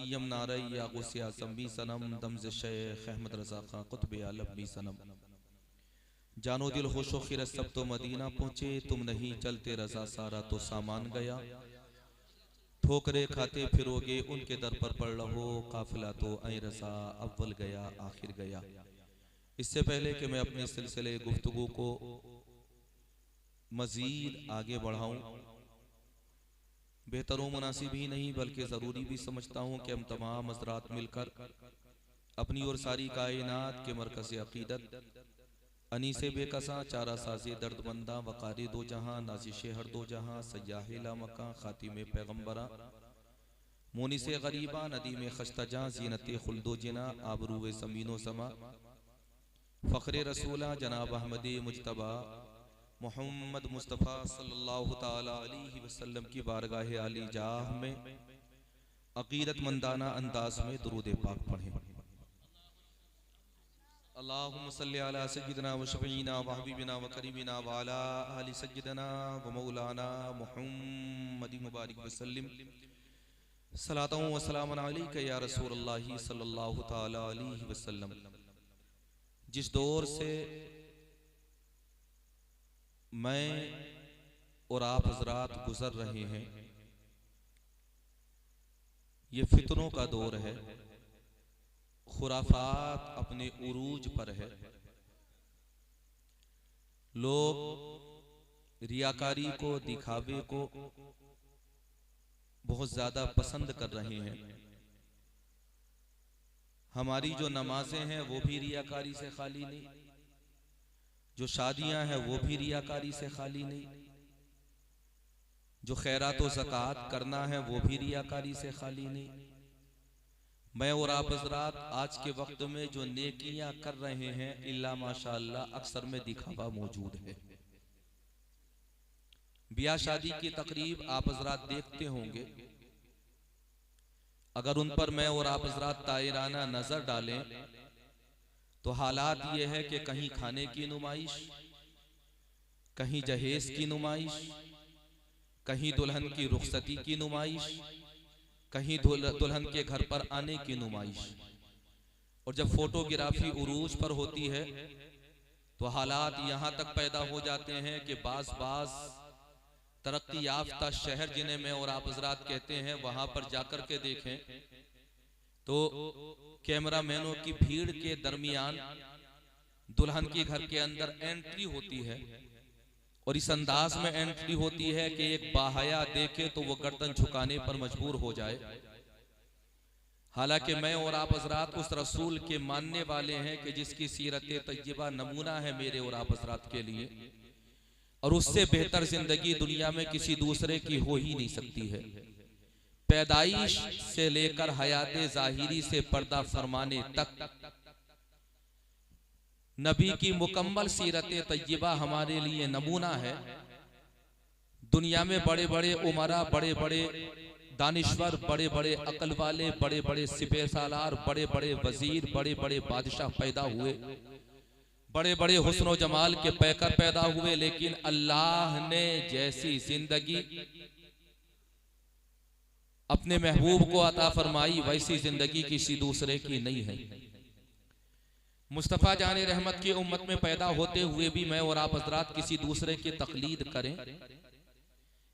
यम नारई या गुस्से आज़म भी सनम दमज़ शेख अहमद रज़ा खां कुतुब आलम भी सनम। जानो दिल खुशो खिरत सब तो मदीना पहुँचे, तुम नहीं चलते रज़ा सारा तो सामान गया। ठोकरे खाते फिरोगे उनके दर पर पड़ रहो, काफिला तो ऐ रज़ा अव्वल गया आखिर गया। इससे पहले कि मैं अपने सिलसिले गुफ्तगू को मज़ीद आगे बढ़ाऊं, बेहतर व मुनासिब ही नहीं बल्कि ज़रूरी भी समझता हूँ कि हम तमाम हज़रात मिलकर अपनी और सारी कायनात के मरकज़ अक़ीदत अनीसे बेकसा चारा साज़े दर्दमंदा वक़ारे दो जहाँ नाज़िशे हर दो जहाँ सयाहे ला मकां ख़ातिमे पैगम्बरा मोनिसे गरीबा नदी में खश्तजा ज़ीनते खुल्दो जिना आबरूए ज़मीनो समा फ़ख्रे रसूला जनाब अहमद मुज्तबा मोहम्मद मुस्तफ़ा सल्लल्लाहु ताला अलैहि वसल्लम की बारगाह आली जाह में अक़ीदत मंदाना अंदाज में दुरूद पाक पढ़ें। अल्लाहुम्मा सल्लि अला सय्यिदिना व शफ़ीना व हबीबिना व करीमिना व अला आलि सय्यिदिना व मौलाना मुहम्मद मुबारक वसल्लम। सलातु व सलामुन अलैका या रसूलल्लाह सल्लल्लाहु ताला अलैहि वसल्लम। जिस दौर से मैं और आप हजरात गुजर रहे हैं, ये फितनों का दौर है, खुराफात अपने उरूज पर है। लोग रियाकारी को, दिखावे को बहुत ज्यादा पसंद कर रहे हैं। हमारी जो नमाजें हैं वो भी रियाकारी से खाली नहीं, जो शादियां हैं वो भी रियाकारी से खाली नहीं, जो खैरात व ज़कात करना है वो भी रियाकारी से खाली नहीं। मैं और आप हज़रात आज के वक्त में जो नेकियां कर रहे हैं, इल्ला माशाअल्लाह अक्सर में दिखावा मौजूद है। ब्याह शादी की तकरीब आप हज़रात देखते होंगे, अगर उन पर मैं और आप हज़रात तायराना नजर डालें तो हालात ये है कि कहीं खाने की नुमाइश, कहीं जहेज की नुमाइश, कहीं दुल्हन की रुखसती की नुमाइश, कहीं दुल्हन के घर पर आने की नुमाइश। और जब फोटोग्राफी उरूज पर होती है तो हालात यहाँ तक पैदा हो जाते हैं कि बाज तरक्की याफ्ता शहर जिन्हें मैं और आप हज़रात कहते हैं, वहां पर जाकर के देखें तो कैमरामैनों की भीड़ के दरमियान दुल्हन के घर के अंदर एंट्री होती है और इस अंदाज में एंट्री होती है कि एक बाहया देखे तो वो गर्दन झुकाने पर मजबूर हो जाए। हालांकि मैं और आप हज़रात उस रसूल के मानने वाले हैं कि जिसकी सीरत तय्यबा नमूना है मेरे और आप हज़रात के लिए, और उससे बेहतर जिंदगी दुनिया में किसी दूसरे की हो ही नहीं सकती है। पैदाइश से लेकर हयाते ज़ाहिरी से पर्दा फरमाने तक नबी की मुकम्मल सीरत तय्यबा हमारे लिए नमूना है। दुनिया में बड़े बड़े उमरा, बड़े बड़े दानिश्वर, बड़े बड़े अकल वाले, बड़े बड़े सिपह सालार, बड़े बड़े वजीर, बड़े बड़े बादशाह पैदा हुए, बड़े बड़े हुस्न व जमाल के पैकर पैदा हुए, लेकिन अल्लाह ने जैसी जिंदगी अपने महबूब को अता फरमाई वैसी जिंदगी किसी दूसरे की नहीं है। मुस्तफ़ा जाने रहमत की उम्मत में पैदा होते हुए भी मैं और आप हज़रात किसी दूसरे की तकलीद करें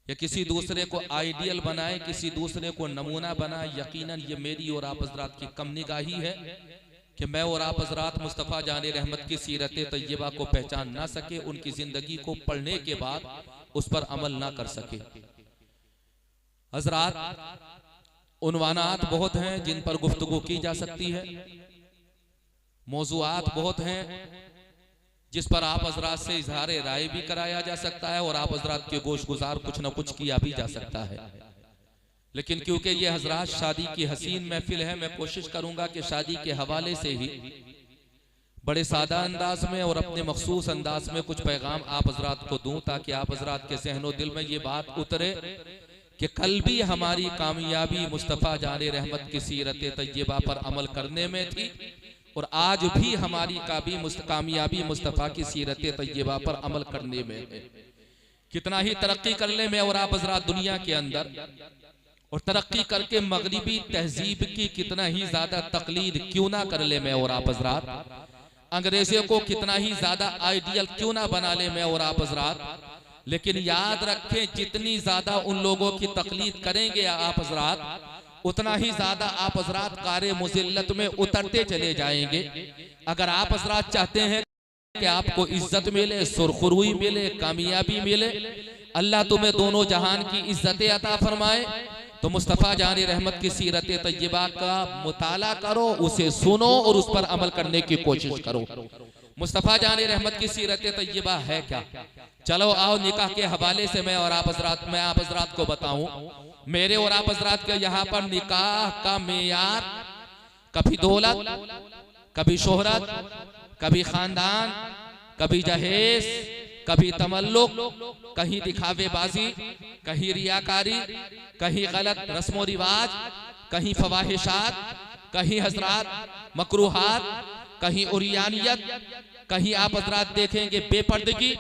या किसी दूसरे को आइडियल बनाए, किसी दूसरे को नमूना बनाए, यकीनन ये मेरी और आप हज़रात की कम निगाही है कि मैं और आप हज़रात मुस्तफ़ा जाने रहमत की सीरत तय्यबा को पहचान ना सके, उनकी जिंदगी को पढ़ने के बाद उस पर अमल ना कर सके। हज़रात उन्वानात बहुत हैं जिन पर गुफ्तगू की जा सकती है, मौज़ूआत बहुत हैं जिस पर आप हज़रात से इजहार राय भी कराया जा सकता है और आप हज़रात के गोश गुजार कुछ न कुछ किया भी जा सकता है। लेकिन क्योंकि ये हज़रात शादी की हसीन महफिल है, मैं कोशिश करूंगा कि शादी के हवाले से ही बड़े सादा अंदाज में और अपने मखसूस अंदाज में कुछ पैगाम आप हज़रात को दूं, ताकि आप हज़रात के ज़हनो दिल में ये बात उतरे कि कल भी हमारी कामयाबी मुस्तफ़ा जाने रहमत की सीरत तय्यबा पर अमल करने में थी और आज भी हमारी कामयाबी मुस्तफ़ा की सीरत तय्यबा पर अमल करने में है। कितना ही तरक्की कर ले मैं और आप हज़रात दुनिया के अंदर, और तरक्की करके मगरिबी तहजीब की कितना ही ज्यादा तकलीद क्यों ना कर ले मैं और आप हजरात, अंग्रेजों को कितना ही ज्यादा आइडियल क्यों ना बना ले मैं और आप हजरात, लेकिन याद रखें जितनी ज्यादा उन लोगों की तकलीद करेंगे आप हजरात, उतना ही ज्यादा आप हजरात कारे मुजिल्लत में उतरते चले जाएंगे। अगर आप हजरात चाहते हैं कि आपको इज्जत मिले, सुरखरुई मिले, कामयाबी मिले, अल्लाह तुम्हें दोनों जहान की इज्जतें अता फरमाए, तो मुस्तफ़ा जान रहमत की सीरत तय्यबा का मुताला करो, उसे सुनो और उस पर अमल करने की कोशिश करो। मुस्तफ़ा जान रहमत की सीरत तय्यबा है क्या? चलो आओ निकाह के हवाले से मैं आप हजरात को बताऊं। मेरे और आप हजरात के यहाँ पर निकाह का मेयार कभी दौलत, कभी शोहरत, कभी खानदान, कभी जहेज, कभी तमल्लुक, कहीं दिखावेबाजी, कहीं रियाकारी, कहीं गलत रस्मो रिवाज, कहीं फवाहिशात, कहीं हजरात मकरूहात, कहीं उरियानियत, कहीं आप हजरात देखेंगे बेपर्दगी।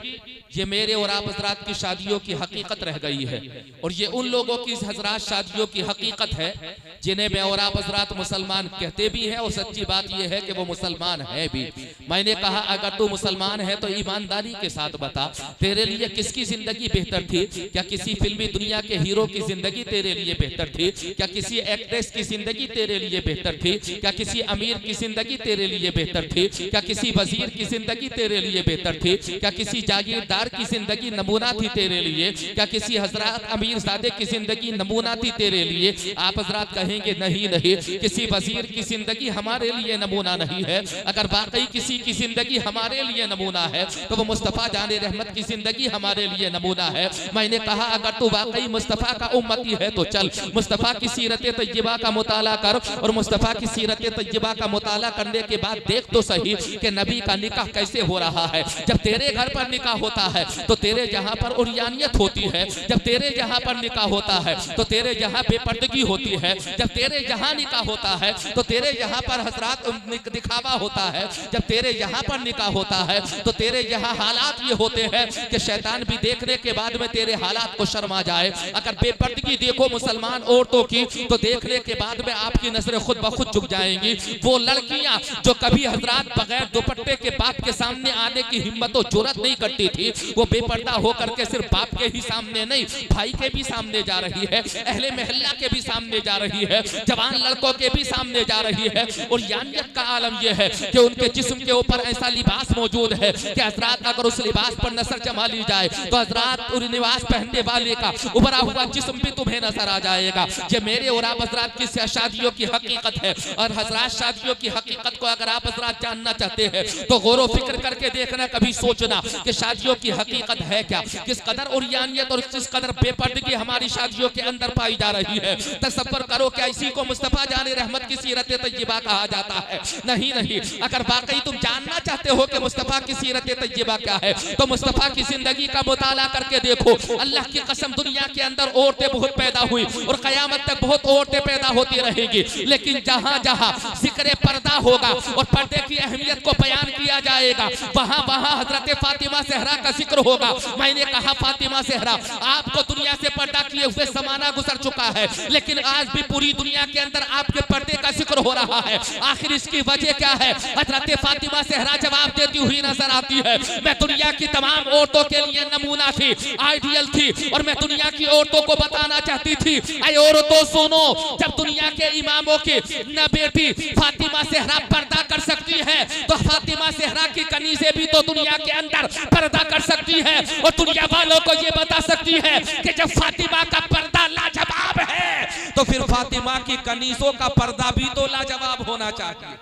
ये मेरे और आप हजरात की शादियों की हकीकत रह गई है, और ये उन लोगों की हजरात शादियों की हकीकत है जिन्हें मैं और आप हजरात मुसलमान कहते भी हैं, और सच्ची बात यह है कि वो मुसलमान है भी। मैंने कहा अगर तू मुसलमान है तो ईमानदारी के साथ बता, तेरे लिए किसकी जिंदगी बेहतर थी? क्या किसी फिल्मी दुनिया के हीरो की जिंदगी तेरे लिए बेहतर थी? क्या किसी एक्ट्रेस की जिंदगी तेरे लिए बेहतर थी? क्या किसी अमीर की जिंदगी तेरे लिए बेहतर थी? क्या किसी वजीर की जिंदगी तेरे लिए बेहतर थी? क्या किसी जागीरदार की जिंदगी नमूना थी तेरे लिए? क्या किसी हजरत अमीर ज़ादे की जिंदगी नमूना थी तेरे लिए? आप हजरत कहेंगे नहीं नहीं, किसी वजीर की जिंदगी हमारे लिए नमूना नहीं है। अगर वाकई किसी की जिंदगी हमारे लिए नमूना है तो वो मुस्तफ़ा जान रहमत की जिंदगी हमारे लिए नमूना है। मैंने कहा अगर तू वाकई मुस्तफ़ा का उम्मती है तो चल मुस्तफ़ा की सीरत तय्यबा का मुताला कर, और मुस्तफ़ा की सीरत तय्यबा का मुताला करने के बाद देख तो सही कि नबी का निकाह कैसे हो रहा है। जब तेरे घर पर निकाह होता है तो तेरे जहां पर उरियानियत होती है, जब तेरे जहां पर निकाह होता है तो तेरे जहां बेपर्दगी होती है, जब तेरे जहां निकाह होता है तो तेरे जहां पर हजरात दिखावा होता है, जब तेरे जहां पर निकाह होता है तो तेरे यहाँ हालात ये होते हैं कि शैतान भी देखने के बाद में तेरे हालात को शर्मा जाए। अगर बेपर्दगी देखो मुसलमान औरतों की तो देखने के बाद में आपकी नजरें खुद ब खुद झुक जाएंगी। वो लड़कियां जो कभी हजरात बगैर दुपट्टे के बाप के सामने आने की हिम्मत और जुर्रत नहीं करती थी, वो बेपर्दा होकर के सिर्फ बाप के ही सामने नहीं, भाई के भी सामने जा रही है, अहले महल्ला के भी सामने जा रही है, जवान लड़कों के भी सामने जा रही है। और यानियत का आलम यह है कि उनके जिस्म के ऊपर ऐसा लिबास मौजूद है कि हजरात अगर उस लिबास पर नजर जमा ली जाए तो हजरात उस लिबास पहनने वाले का उभरा हुआ जिस्म भी तुम्हें नजर आ जाएगा। ये मेरे और आप हजरात की शादियों की हकीकत है, और हजरात शादियों की हकीकत को अगर आप हजरात जानना चाहते हैं तो गौर फिक्र करके देखना, कभी सोचना कि शादियों की हकीकत है क्या, किस कदर उरियानियत और किस कदर बेपर्दगी हमारी शादियों के अंदर पाई जा रही है। तसव्वुर करो क्या इसी को मुस्तफ़ा जान रहमत की सीरत तय्यबा कहा जाता है? नहीं नहीं, अगर वाकई तुम जानना चाहते हो कि मुस्तफ़ा की सीरत तय्यबा क्या है तो मुस्तफ़ा की जिंदगी का मुताला करके देखो। अल्लाह की कसम दुनिया के अंदर औरतें बहुत पैदा हुई और क़यामत तक बहुत औरतें पैदा होती रहेगी, लेकिन जहां जहां जिक्र पर्दा होगा और पर्दे की अहमियत को बयान किया जाएगा वहां वहां हजरत फातिमा ज़हरा का जिक्र होगा। मैंने कहा फातिमा ज़हरा आपको दुनिया से पर्दा किए हुए ज़माना गुजर चुका है, लेकिन आज भी पूरी दुनिया के अंदर आपके पर्दे का जिक्र हो रहा है। आखिर इसकी वजह क्या है? हजरत फातिमा ज़हरा जवाब देती हुई नजर आती है, मैं दुनिया की तमाम औरतों के लिए नमूना थी, आइडियल थी, और मैं दुनिया की औरतों को बताना चाहती थी, ऐ औरतों सुनो, जब दुनिया के इमामों की न बेटी फातिमा ज़हरा पर्दा कर सकती है तो फातिमा ज़हरा की कनीज़ें भी तो दुनिया के अंदर पर्दा कर सकती है, और दुनिया वालों को ये बता सकती है कि जब फातिमा का पर्दा लाजवाब है तो फिर फातिमा की कनीज़ों का पर्दा भी तो लाजवाब होना चाहिए।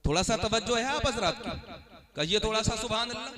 थोड़ा सा तवज्जो है आप हजरात की, कहिए थोड़ा सा सुभान अल्लाह।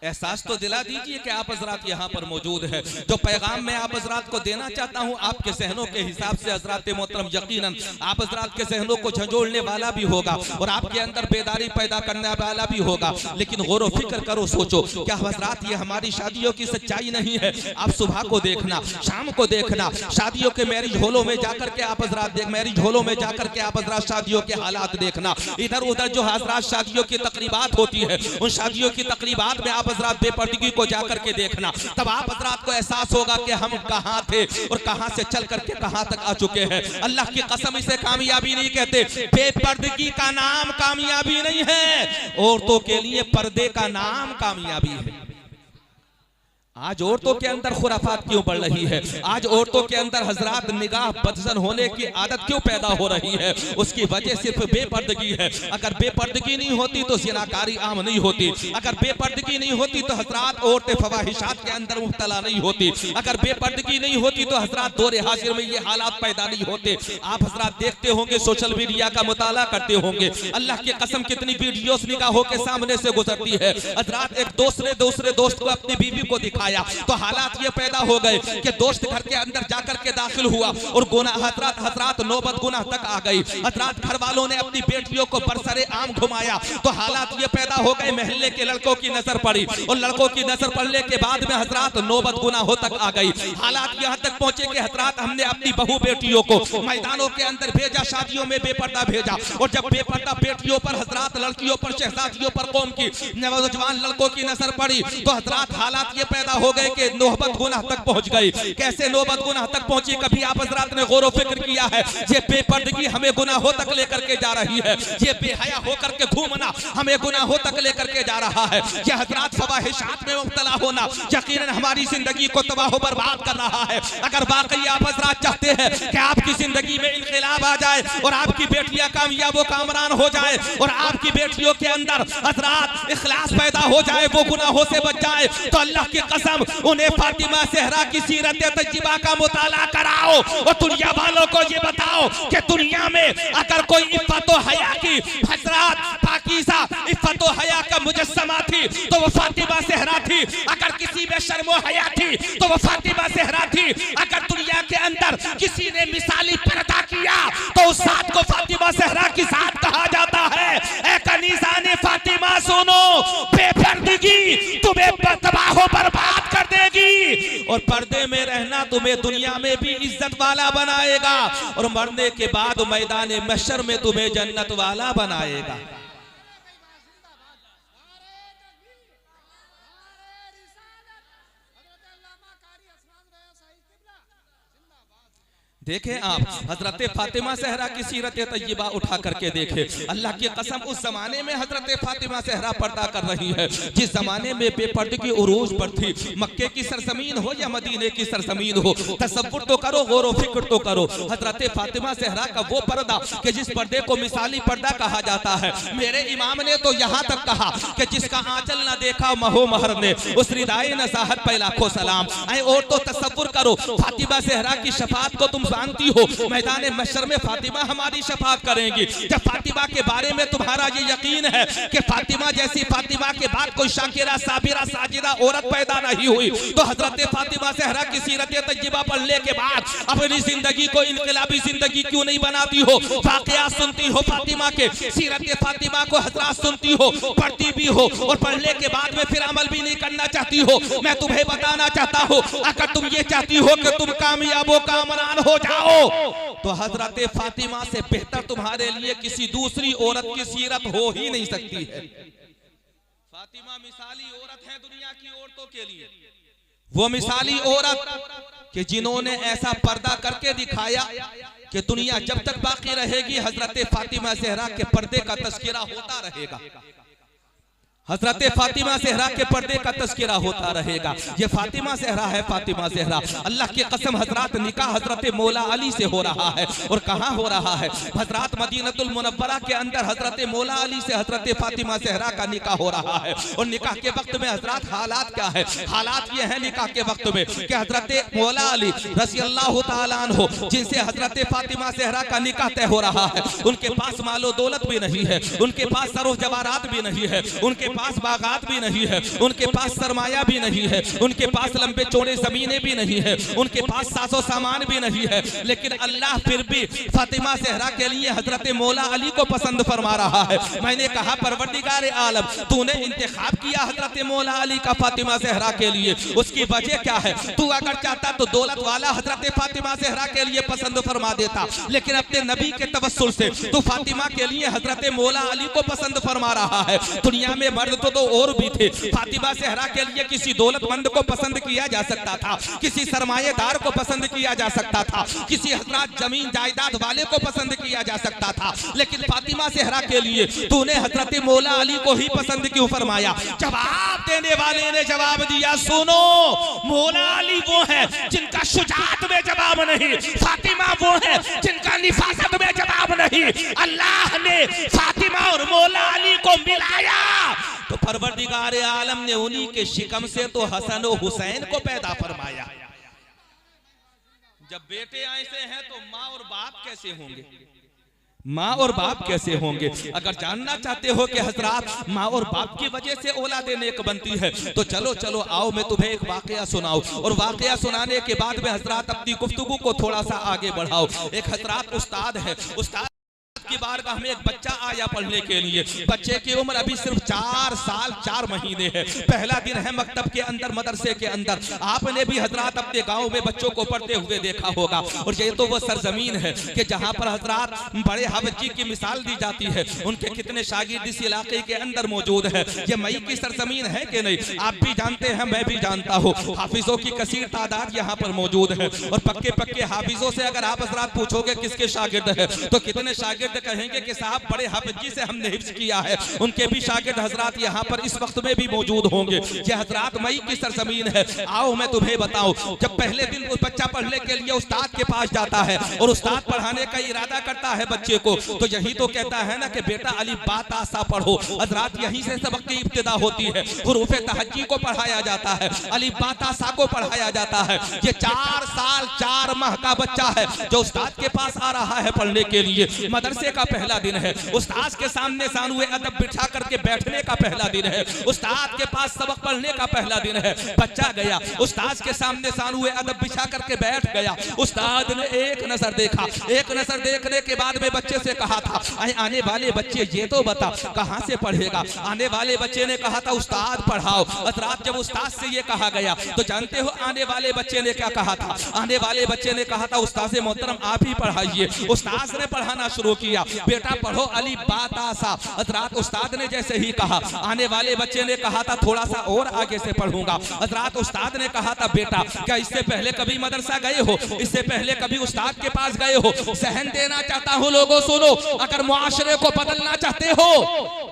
एहसास तो दिला दीजिए कि आप हजरात यहाँ पर मौजूद है। जो पैगाम मैं आप हजरात को देना चाहता हूँ आपके सहनों के हिसाब से हजरात मोहतरम यकीनन आप हजरात के सहनों को झंझोड़ने वाला भी होगा और आपके अंदर बेदारी पैदा करने वाला भी होगा। लेकिन गौर व फिक्र करो, सोचो, क्या हजरात ये हमारी शादियों की सच्चाई नहीं है? आप सुबह को देखना, शाम को देखना, शादियों के मैरिज हॉलों में जाकर के आप हजरात मैरिज हॉलों में जाकर के आप हजरात शादियों के हालात देखना। इधर उधर जो हजरात शादियों की तकरीबात होती है उन शादियों की तकरीबात में हजरात बेपर्दगी को जाकर के देखना, तब आप हजरात को एहसास होगा कि हम कहां थे और कहां से चल करके कहां तक आ चुके हैं। अल्लाह की कसम इसे कामयाबी नहीं कहते। बेपर्दगी का नाम कामयाबी नहीं है, औरतों के लिए पर्दे का नाम कामयाबी है। आज औरतों के अंदर खुराफात क्यों बढ़ रही है? आज औरतों के अंदर हजरात निगाह बदजन होने की आदत क्यों पैदा हो रही है? उसकी वजह सिर्फ बेपर्दगी है। अगर बेपर्दगी नहीं होती तो ज़िनाकारी आम नहीं होती। अगर बेपर्दगी नहीं होती तो हजरात औरतें फवाहिशात के अंदर मुब्तला नहीं होती। अगर बेपर्दगी नहीं होती तो हजरात दौरे हाजिर में ये हालात पैदा नहीं होते। आप हजरात देखते होंगे, सोशल मीडिया का मुताला करते होंगे, अल्लाह की कसम कितनी वीडियोस निगाहों के सामने से गुजरती है। हजरात एक दूसरे दोस्त को अपनी बीवी को दिखाया तो हालात ये पैदा हो गए कि दोस्त घर के अंदर जाकर के दाखिल हुआ और गुनाह हजरात नौबत गुनाह तक आ गई। हजरात घर वालों ने अपनी बेटियों को बरसरे आम घुमाया तो हालात ये पैदा हो गए, महल्ले के लड़कों की नजर पड़ी और लड़कों की नजर पड़ने के बाद में हजरात नौबत गुनाहों तक आ गई। हालात यहाँ तक पहुंचे कि हजरात हमने अपनी बहू बेटियों को मैदानों के अंदर भेजा, शादियों में बेपर्दा भेजा, और जब बेपर्दा बेटियों पर हजरात लड़कियों पर शहजादियों पर कौम की नौजवान लड़कों की नजर पड़ी तो हजरात हालात ये पैदा हो गए कि नौबत गुनाह तक पहुंच गई। कैसे नौबत गुनाह तक पहुंची? कभी आप हजरात ने गौर व फिक्र किया है? ये बेपर्दगी हमें गुनाहों तक लेकर के जा रही है। ये बेहया होकर के घूमना हमें गुनाहों तक लेकर के जा रहा है। ये हजरात फवाहिशात में मुब्तला होना यकीनन हमारी जिंदगी को तबाह बर्बाद कर रहा है। अगर वाकई आप हजरात चाहते हैं कि आपकी जिंदगी में इनकलाब आ जाए और आपकी बेटियां कामयाब कामरान हो जाए और आपकी बेटियों के अंदर हजरात इखलास पैदा हो जाए, वो गुनाहों से बच जाए, तो अल्लाह की कसम उन्हें फातिमा ज़हरा की सीरत तज्जिबा का मुताला कराओ और दुनिया वालों को ये बताओ कि दुनिया में अगर कोई इफ़्फ़त व हया की हजरात पाकीज़ा इफ़्फ़त व हया का मुजस्समा थी तो वो फातिमा ज़हरा थी। अगर किसी में शर्म व हया थी तो वो फातिमा ज़हरा थी। अगर दुनिया के अंदर किसी ने मिसाली पर्दा किया तो उस जात को फातिमा ज़हरा की जात कहा जाता है। ए कनीज़ाने फातिमा सुनो, बेपर्दगी तुम्हें तबाह बर्बाद कर देगी और पर्दे में रहना तुम्हें दुनिया में भी इज्जत वाला बनाएगा और मरने के बाद मैदान महशर में तुम्हें जन्नत वाला बनाएगा। देखें आप हजरत फातिमा ज़हरा की सीरत तय्यबा उठा करके देखें। अल्लाह की कसम उस जमाने में हजरत फातिमा ज़हरा पर्दा कर रही है जिस जमाने में बेपर्दगी उरूज पर थी। मक्के की सरजमीन हो या मदीने की सरजमीन हो, तसव्वुर तो करो, गौर व फिक्र तो करो। हजरत फातिमा ज़हरा का वो पर्दा कि जिस पर्दे को मिसाली पर्दा कहा जाता है, मेरे इमाम ने तो यहाँ तक कहा कि जिसका आंचल न देखा महो महर ने उस रिदाए नज़ाहत पे लाखों सलाम। आए और तो तसव्वुर करो, फातिमा ज़हरा की शफाअत को तुम जानती हो, मैदान महशर में फातिमा हमारी शफाअत करेंगी। जब फातिमा के बारे में तुम्हारा ये यकीन है कि फातिमा जैसी फातिमा के बाद कोई शाकिरा साबिरा साजिदा औरत पैदा नहीं हुई, तो हजरत फातिमा ज़हरा की सीरत तय्यबा पढ़ने के बाद अपनी जिंदगी को इनकलाबी जिंदगी क्यों नहीं बनाती हो? वाक़या सुनती हो फातिमा के, सीरत फातिमा को हजरात सुनती हो, पढ़ती भी हो और पढ़ने के बाद में फिर अमल भी नहीं करना चाहती हो। मैं तुम्हें बताना चाहता हूँ, अगर तुम ये चाहती हो कि तुम कामयाब हो कामरान हो जाओ तो हजरत फातिमा से बेहतर तुम्हारे लिए किसी दूसरी औरत की सीरत हो ही नहीं सकती है। फातिमा मिसाली औरत है दुनिया की औरतों के लिए, वो मिसाली औरत कि जिन्होंने ऐसा पर्दा करके दिखाया कि दुनिया जब तक बाकी रहेगी हजरत फातिमा ज़हरा के पर्दे का तस्करा होता रहेगा। हजरत फातिमा ज़हरा के पर्दे का तस्करा होता रहेगा। ये फातिमा ज़हरा है, फातिमा ज़हरा। अल्लाह की कसम हजरत निकाह हजरत मौला अली से हो रहा है और कहाँ हो रहा है? हजरत मदीनतुल मुनव्वरा के अंदर हजरत मौला अली से हजरत फातिमा ज़हरा का निकाह हो रहा है। और निकाह के वक्त में हजरत हालात क्या है? हालात ये है निकाह के वक्त में कि हजरत मौला अली रज़ी अल्लाह तआला अन्हु जिनसे हजरत फातिमा ज़हरा का निकाह तय हो रहा है, उनके पास मालो दौलत भी नहीं है, उनके पास सरो जवारात भी नहीं है, उनके पास बागात भी नहीं है, उनके पास सरमाया भी नहीं है, उनके पास लंबे चौड़े जमीनें भी नहीं है, उनके पास साजो सामान भी नहीं है, लेकिन अल्लाह फिर भी फातिमा ज़हरा के लिए हजरत मौला अली को पसंद फरमा रहा है। मैंने कहा परवरदिगार आलम, तूने इंतखाब किया हजरत मौला अली का फातिमा ज़हरा के लिए, उसकी वजह क्या है? तू अगर चाहता तो दौलत वाला हजरत फातिमा ज़हरा के लिए पसंद फरमा देता, लेकिन अपने नबी के तवस्सुल से तू फातिमा के लिए हजरत मौला अली को पसंद फरमा रहा है। दुनिया में मर्द तो और भी थे, फातिमा ज़हरा के लिए किसी दौलतमंद को पसंद किया जा सकता था, किसी सरमाएदार को पसंद किया जा सकता था, किसी हजरत जमीन जायदाद वाले को पसंद किया जा सकता था, लेकिन फातिमा ज़हरा के लिए तूने हजरत मौला अली को ही पसंद क्यों फरमाया? जवाब देने वाले ने जवाब दिया, सुनो, मौला अली वो है जिनका शुजाअत में जवाब नहीं, फातिमा वो है जिनका निफासत में जवाब नहीं। अल्लाह ने फातिमा और मौला अली को मिलाया तो परवरदिगार आलम ने उन्हीं के शिकम से तो हसन और हुसैन को पैदा फरमाया। जब बेटे ऐसे हैं तो माँ और बाप कैसे होंगे? माँ और बाप कैसे होंगे? अगर जानना चाहते हो कि हजरात माँ और बाप की वजह से औलाद नेक बनती है तो चलो चलो आओ मैं तुम्हें एक वाकया सुनाऊं, और वाकया सुनाने के बाद में हजरात अपनी गुफ्तगू को थोड़ा सा आगे बढ़ाओ। एक हजरात उस्ताद है, उस्ताद की बारगाह में एक बच्चा आया पढ़ने के लिए। बच्चे की उम्र अभी सिर्फ 4 साल 4 महीने है। पहला दिन है मकतब के अंदर, मदरसे के अंदर। आपने भी हजरात अपने गांव में बच्चों को पढ़ते हुए देखा होगा, और ये तो वो सरजमीन है कि जहां पर हजरात बड़े हाफिज की मिसाल दी जाती है। उनके कितने शागिर्द इस इलाके के अंदर मौजूद है। ये मई की सरजमीन है कि नहीं? आप भी जानते हैं, मैं भी जानता हूँ। हाफिजों की कसीर तादाद यहाँ पर मौजूद है, और पक्के पक्के हाफिजों से अगर आप हजरात पूछोगे किसके शागिर्द है तो कितने शागिर्द कहेंगे कि साहब बड़े हाफिज जी से हमने हिफ्ज किया है। उनके भी शागिर्द हजरात यहाँ पर इस वक्त में भी मौजूद होंगे। ये हजरात मई की सरजमीन है। आओ मैं तुम्हें बताऊं, जब पहले दिन उस बच्चा पढ़ने के लिए उस्ताद के पास जाता है और उस्ताद पढ़ाने का इरादा करता है बच्चे को, तो यही तो कहता है ना कि बेटा अली बात आसा पढ़ो। हजरात यहीं से सबक की इब्तिदा होती है। हुरूफे तहज्जी को पढ़ाया जाता है, अली बात आसा को पढ़ाया जाता है। ये 4 साल 4 माह का बच्चा है जो उस्ताद के पास आ रहा है पढ़ने के लिए। मदरसे का पहला दिन है, उस्ताद के सामने सानुए अदब बिठा करके बैठने का पहला दिन है, उस्ताद के पास सबक पढ़ने का पहला दिन है। बच्चा गया, उस्ताद के सामने सानुए अदब बिछा करके बैठ गया। उस्ताद ने एक नजर देखा, एक नजर देखने के बाद में बच्चे से कहा था, आने वाले बच्चे ये तो बता कहां से पढ़ेगा? आने वाले बच्चे ने कहा था उस्ताद पढ़ाओ। हजरात जब उस्ताद से ये कहा गया तो जानते हो आने वाले बच्चे ने क्या कहा था? आने वाले बच्चे ने कहा था उस्ताद से मोहतरम आप ही पढ़ाइए। उस्ताद ने पढ़ाना शुरू किया, बेटा पढ़ो अली बात आसा। हजरात उस्ताद ने जैसे ही कहा, आने वाले बच्चे ने कहा था थोड़ा सा और आगे से पढ़ूंगा। हजरात उस्ताद ने कहा था बेटा क्या इससे पहले कभी मदरसा गए हो? इससे पहले कभी उस्ताद के पास गए हो? सहन देना चाहता हूं लोगों सुनो, अगर मुआशरे को बदलना चाहते हो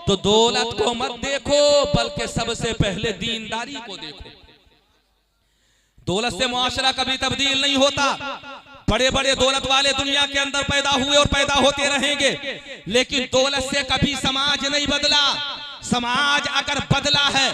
तो दौलत को मत देखो बल्कि सबसे पहले दीनदारी को देखो। दौलत से मुआशरा कभी तब्दील नहीं होता। बड़े बड़े दौलत वाले दुनिया के अंदर पैदा हुए और पैदा होते रहेंगे, लेकिन दौलत से कभी समाज नहीं बदला। समाज अगर बदला है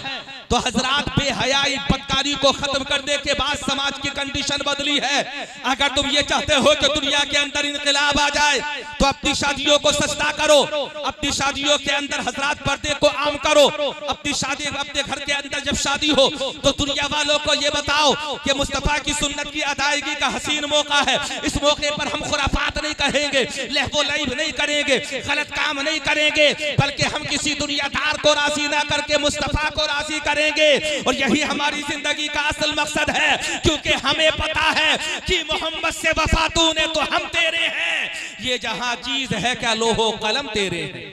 तो हजरात बेहयाई बदकारी को खत्म करने के बाद समाज की कंडीशन बदली है। अगर तुम ये चाहते हो कि दुनिया के अंदर इनकलाब आ जाए तो अपनी शादियों को सस्ता करो, अपनी शादियों के अंदर हजरात पर्दे को आम करो। अपनी शादी अपने घर के अंदर जब शादी हो तो दुनिया वालों को ये बताओ कि मुस्तफा की सुन्नत की अदायगी का हसीन मौका है। इस मौके पर हम खुराफात नहीं कहेंगे, लहवो लईब नहीं करेंगे, गलत काम नहीं करेंगे, बल्कि हम किसी दुनियादार को राजी ना करके मुस्तफा को राजी करेंगे। और यही हमारी जिंदगी का असल मकसद है, क्योंकि हमें पता है कि मोहम्मद से वफा तूने तो हम तेरे हैं। ये जहां चीज है क्या लोहो कलम तेरे हैं।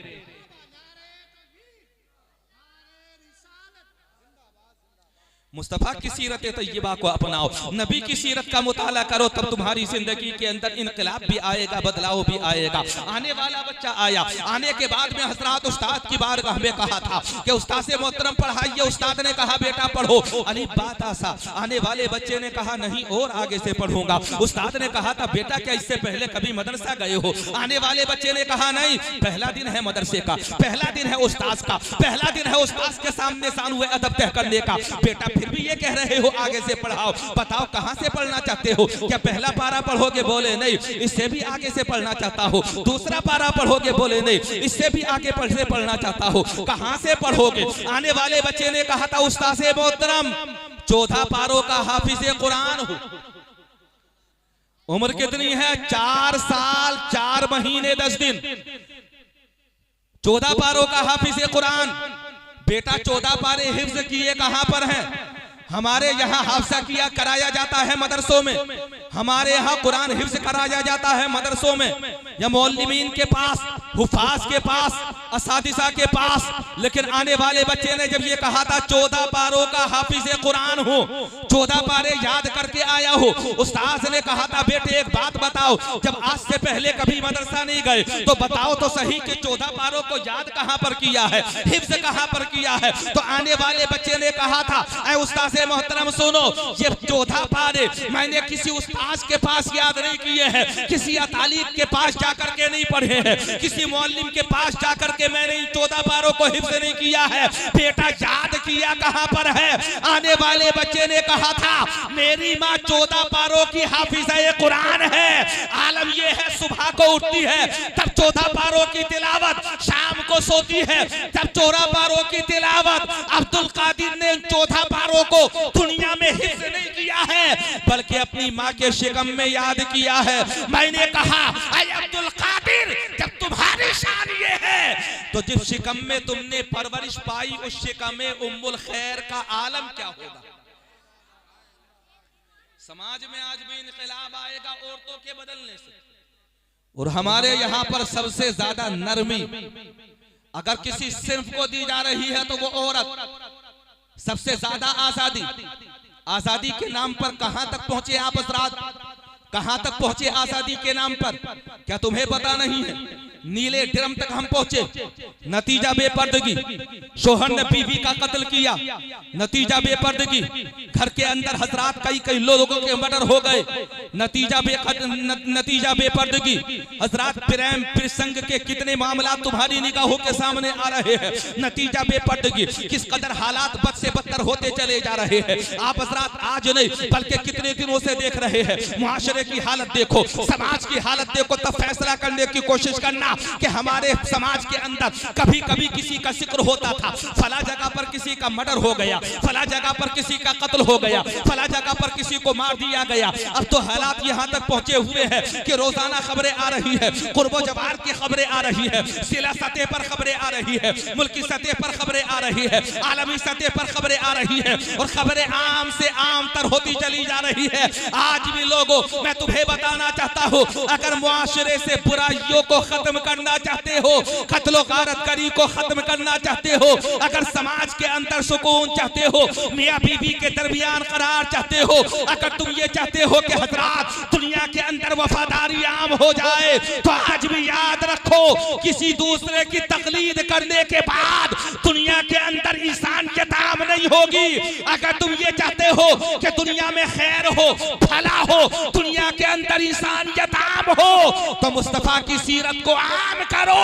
मुस्तफा की सीरत तय्यबा को अपनाओ, नबी की सीरत का मुताला करो, तब तुम्हारी जिंदगी के अंदर इनकलाब भी आएगा, बदलाव भी आएगा। आने वाला बच्चा आया, आने के बाद में हजरात उस्ताद की बारगाह में कहा था कि उस्ताद से मोहतरम पढ़ाइए। उस्ताद ने कहा बेटा पढ़ो अली बात आसा। आने वाले बच्चे ने कहा नहीं और आगे से पढ़ूंगा। उस्ताद ने कहा था बेटा क्या इससे पहले कभी मदरसा गए हो? आने वाले बच्चे ने कहा नहीं, पहला दिन है मदरसे का, पहला दिन है उस्ताद का, पहला दिन है उस्ताद के सामने सानुए अदब तय करने का। बेटा फिर भी ये कह रहे हो आगे से पढ़ाओ। बताओ कहां से पढ़ना चाहते हो? क्या पहला पारा पढ़ोगे? बोले नहीं, इससे भी आगे से पढ़ना चाहता हो। दूसरा पारा पढ़ोगे? बोले नहीं, इससे भी आगे से पढ़ना चाहता हो। कहां से पढ़ोगे? आने वाले बच्चे ने कहा था उस्ताद मोहतरम 14 पारों का हाफिज कुरान हो। उम्र कितनी है? 4 साल 4 महीने 10 दिन। 14 पारों का हाफिज कुरान। बेटा 14 पारे हिफ्ज किए कहां पर हैं? हमारे यहाँ हाफसा किया कराया जाता है मदरसों में। हमारे यहाँ कुरान हिफ्ज कराया जाता है मदरसों में, या मौलवीन के पास, हुफाज के पास, असातिज़ा के पास। लेकिन आने वाले बच्चे ने जब ये कहा था 14 पारों का हाफिज कुरान हो, 14 पारे याद करके आया हो, उस्ताद ने कहा था बेटे एक बात बताओ, जब आज से पहले कभी मदरसा नहीं गए तो बताओ तो सही कि 14 पारों को याद कहां पर किया है, हिफ्ज कहां पर किया है? तो आने वाले बच्चे ने कहा था ऐ उस्ताद मोहतरम सुनो, ये 14 पारे मैंने किसी उस्ताद के पास याद नहीं किए हैं, किसी तालीब के पास जाकर के नहीं पढ़े हैं, किसी मौलवी के पास जाकर के मैंने इन 14 पारों को हिफ्ज नहीं किया है। बेटा याद किया कहां पर है? आने वाले बच्चे ने कहा था मेरी माँ 14 पारों की हाफिज़ा कुरान है। आलम ये है सुबह को उठती है तब 14 पारों की तिलावत, शाम को सोती है तब 14 पारों की तिलावत। अब्दुल कादिर ने 14 पारों को दुनिया में हिफ्ज नहीं किया है बल्कि अपनी माँ के शिकम में याद किया है। मैंने कहा ऐ अब्दुल कादिर जब तुम्हारी शान ये है तो जिस शिकम में तुमने परवरिश पाई उस शिकम में उम्मुल खैर का आलम क्या होगा? समाज में आज भी इनकलाब आएगा औरतों के बदलने से। और हमारे यहाँ पर सबसे ज्यादा नरमी अगर किसी सिर्फ को दी जा रही है तो वो औरत। सबसे ज्यादा आजादी, आजादी के नाम पर कहां तक पहुंचे आप हज़रात? कहां तक पहुंचे आजादी के नाम पर? क्या तुम्हें पता नहीं है? नीले ड्रम तक हम पहुंचे, नतीजा बेपर्दगी। शोहर ने बीवी का कत्ल किया, नतीजा बेपर्दगी। घर के अंदर हजरात कई लोगों के मर्डर हो गए, नतीजा बेपर्दगी। हजरात प्रेम प्रसंग के कितने मामला तुम्हारी निगाहों के सामने आ रहे हैं, नतीजा बेपर्दगी। किस कदर हालात बद से बदतर होते चले जा रहे हैं। आप हजरात आज नहीं बल्कि कितने दिनों से देख रहे हैं। मुआशरे की हालत देखो, समाज की हालत देखो, तब फैसला करने की कोशिश करना कि हमारे समाज के अंदर कभी कभी किसी का जिक्र होता था, फला जगह पर किसी का मर्डर हो गया, फला जगह पर किसी का कत्ल हो गया, फला जगह पर किसी को मार दिया गया। अब तो हालात यहाँ तक पहुंचे हुए हैं कि रोजाना खबरें आ रही है, कुर्बो जवार की खबरें आ रही है, जिला सतह पर खबरें आ रही है, मुल्की सतह पर खबरें आ रही है, आलमी सतह पर खबरें आ रही है और खबरें आम से आम तर होती चली जा रही है। आज भी लोगों, मैं तुम्हें बताना चाहता हूँ, अगर मुआशरे से बुराइयों को खत्म करना चाहते हो, कत्लो गारत करी को खत्म करना चाहते हो, अगर समाज के अंदर सुकून चाहते हो, मियां बीवी के दरमियान करार चाहते हो, अगर तुम ये चाहते हो कि हजरात दुनिया के अंदर वफादारी आम हो जाए, तो आज भी याद रखो किसी दूसरे की तकलीद करने के बाद दुनिया के अंदर इंसानियत आम नहीं होगी। अगर तुम ये चाहते हो कि दुनिया में खैर हो, भला हो, दुनिया के अंदर इंसानियत आम हो, तो मुस्तफा की सीरत को आम करो।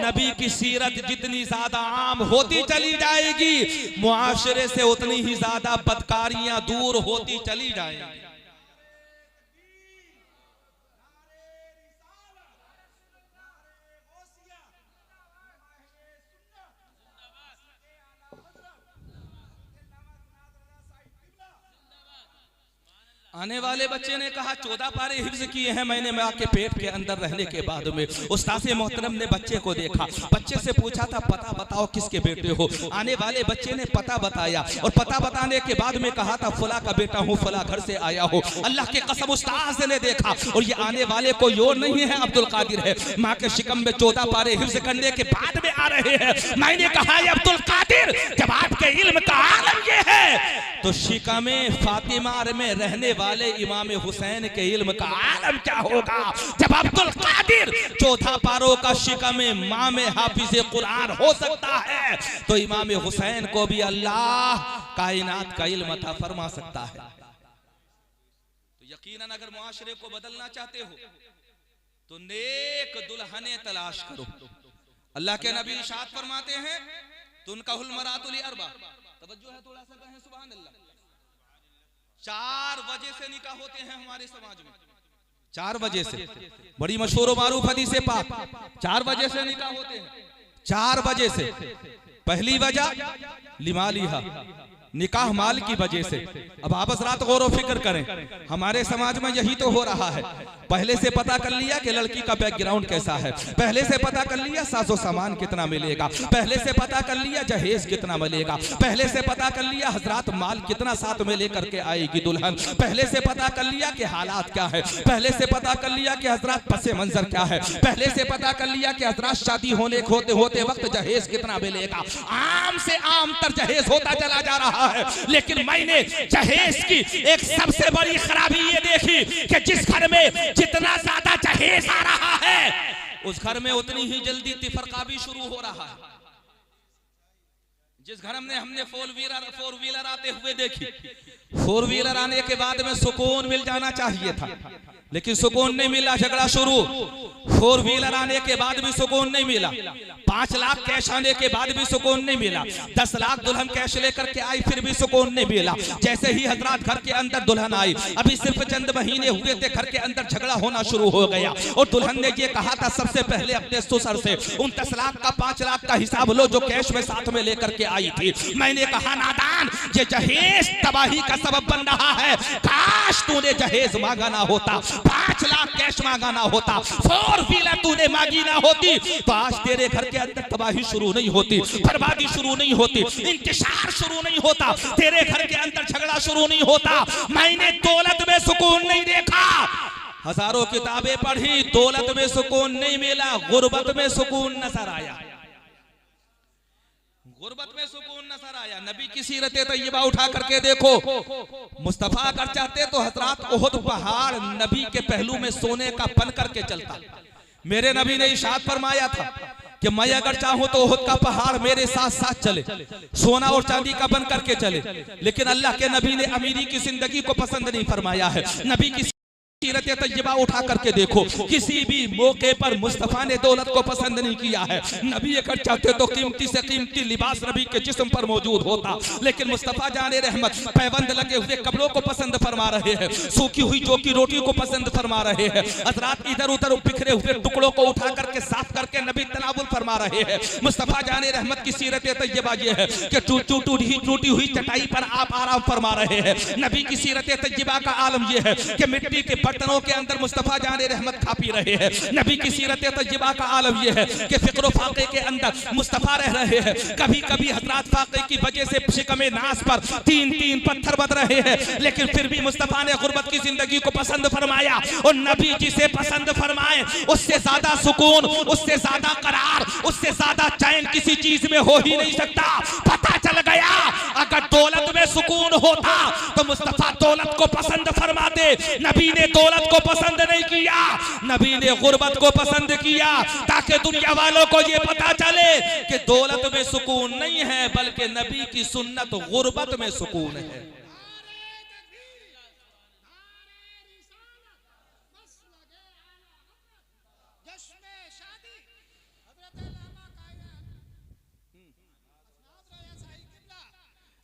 नबी की सीरत जितनी ज्यादा आम होती चली जाएगी, मुआशरे से उतनी ही ज्यादा बदकारियां दूर होती चली जाएंगी। आने वाले बच्चे ने कहा 14 पारे हिफ्ज किए हैं मैंने मां के पेट के अंदर रहने के बाद में। उस्ताद मोहतरम ने बच्चे को देखा, बच्चे से पूछा था पता बताओ किसके बेटे हो। आने वाले बच्चे ने पता बताया और पता बताने के बाद में कहा था फला का बेटा हूँ, फला घर से आया हो। अल्लाह की कसम उस्ताद ने देखा और ये आने वाले को योर नहीं है, अब्दुल कादिर है। माँ के शिकम में 14 पारे हिफ्ज करने के बाद में आ रहे हैं। मैंने कहा अब्दुल कादिर जब आपके इल्म का आलम ये है तो शिकमे फातिमा में रहने वाले इमाम हुसैन के इल्म का आलम क्या होगा। जब अब्दुल कादिर 14 पारों का शिकम इमाम हाफिज कुरान हो सकता है तो इमाम हुसैन को भी अल्लाह कायनात का इल्म अता फरमा सकता है। तो यकीनन अगर मुआशरे को बदलना चाहते हो तो नेक दुल्हने तलाश करो। अल्लाह के नबी इरशाद फरमाते हैं तुनकाहुल मरातुल अर्बा, तवज्जो है थोड़ा सा, कहें सुभान अल्लाह। 4 बजे से निकाह होते हैं हमारे समाज में, 4 बजे से, बड़ी मशहूर व मारूफ हदीस पाक, 4 बजे से निकाह होते हैं। 4 बजे से पहली वजह लिमालिहा, निकाह माल की वजह से। अब आप हज़रात गौर व फिक्र करें, हमारे समाज में यही तो हो रहा है। पहले से पता कर लिया कि लड़की का बैकग्राउंड कैसा है, पहले से पता कर लिया साजो सामान कितना मिलेगा, पहले से पता कर लिया जहेज कितना मिलेगा, पहले से पता कर लिया हजरात माल कितना साथ में लेकर के आएगी दुल्हन, पहले से पता कर लिया कि हालात क्या है, पहले से पता कर लिया कि हजरात पसे मंजर क्या है, पहले से पता कर लिया कि हजरात शादी होने होते होते वक्त जहेज कितना मिलेगा। आम से आम तर जहेज होता चला जा रहा है। लेकिन मैंने जहेज की एक सबसे बड़ी खराबी ये देखी कि जिस घर में जितना ज्यादा जहेज आ रहा है उस घर में उतनी ही जल्दी तिफरका भी शुरू हो रहा है। जिस घर में हमने फोर व्हीलर आते हुए देखी, 4 व्हीलर आने के बाद में सुकून मिल जाना चाहिए था, लेकिन सुकून नहीं मिला, झगड़ा शुरू। 4 व्हीलर आने के बाद भी सुकून नहीं मिला, 5 लाख कैश आने के बाद भी सुकून नहीं मिला, 10 लाख दुल्हन कैश लेकर के आई फिर भी सुकून नहीं मिला। जैसे ही हजरात घर के अंदर दुल्हन आई, अभी सिर्फ चंद महीने हुए थे, घर के अंदर झगड़ा होना शुरू हो गया। और दुल्हन ने ये कहा था सबसे पहले अपने ससुर से 29 लाख का 5 लाख का हिसाब लो जो कैश में साथ में लेकर के आई थी। मैंने कहा नादान, ये जहेज तबाही का सबब बन रहा है, काश तूने जहेज मांगा ना होता, 5 लाख कैश मांगा ना होता, 4 व्हीलर तूने मांगी ना होती, तो आज तेरे घर के अंदर तबाही शुरू नहीं होती, बर्बादी शुरू नहीं होती, इंतशार शुरू नहीं होता, तेरे घर के अंदर झगड़ा शुरू नहीं होता। मैंने दौलत में सुकून नहीं देखा, हजारों किताबें पढ़ी, दौलत में सुकून नहीं मिला, गुर्बत में सुकून नजर आया, गुर्बत में सुकून नजर आया। नबी की सीरत तैयबा उठा करके देखो, मुस्तफा अगर चाहते तो हजरात ओहद पहाड़ नबी के पहलू में सोने का बन करके चलता। मेरे नबी ने इरशाद फरमाया था कि मैं अगर चाहूं तो ओहद का पहाड़ मेरे साथ साथ चले, सोना और चांदी का बन करके चले, लेकिन अल्लाह के नबी ने अमीरी की जिंदगी को पसंद नहीं फरमाया है। नबी की सीरत तैयबा उठा करके देखो, किसी भी मौके पर मुस्तफा ने दौलत को पसंद नहीं किया है। नबी अगर चाहते तो कीमती से कीमती लिबास नबी के जिस्म पर मौजूद होता, लेकिन मुस्तफा जाने रहमत पैबंद लगे हुए कपड़ों को पसंद फरमा रहे हैं, सूखी हुई जो की रोटी को पसंद फरमा रहे हैं, हजरात इधर उधर बिखरे हुए टुकड़ों को उठा करके साफ करके नबी तनावुल फरमा रहे हैं। मुस्तफा जाने रहमत की सीरत तैयबा ये है कि टूटी हुई चटाई पर आप आराम फरमा रहे हैं। नबी की सीरत तैयबा का आलम यह है कि मिट्टी के बर्तनों के अंदर मुस्तफा जाने रहमत खा पी रहे हैं। नबी की सीरत तैयबा का आलम यह है कि फिक्र फाके के अंदर मुस्तफा रह रहे हैं। कभी कभी हजरात फाके की वजह से शिकमे नास पर 3-3 पत्थर बन रहे हैं, लेकिन फिर भी मुस्तफा ने गुर्बत की जिंदगी को पसंद फरमाया। और नबी जिसे पसंद फरमाए उससे ज्यादा सुकून, उससे ज्यादा करार, उससे ज्यादा चैन किसी चीज में हो ही नहीं सकता। पता चल गया अगर दौलत में सुकून होता तो मुस्तफा दौलत को पसंद फरमाते। नबी ने दौलत को पसंद नहीं किया, नबी ने गुर्बत को पसंद किया, ताकि दुनिया वालों को यह पता चले कि दौलत में सुकून नहीं है बल्कि नबी की सुन्नत गुर्बत में सुकून है।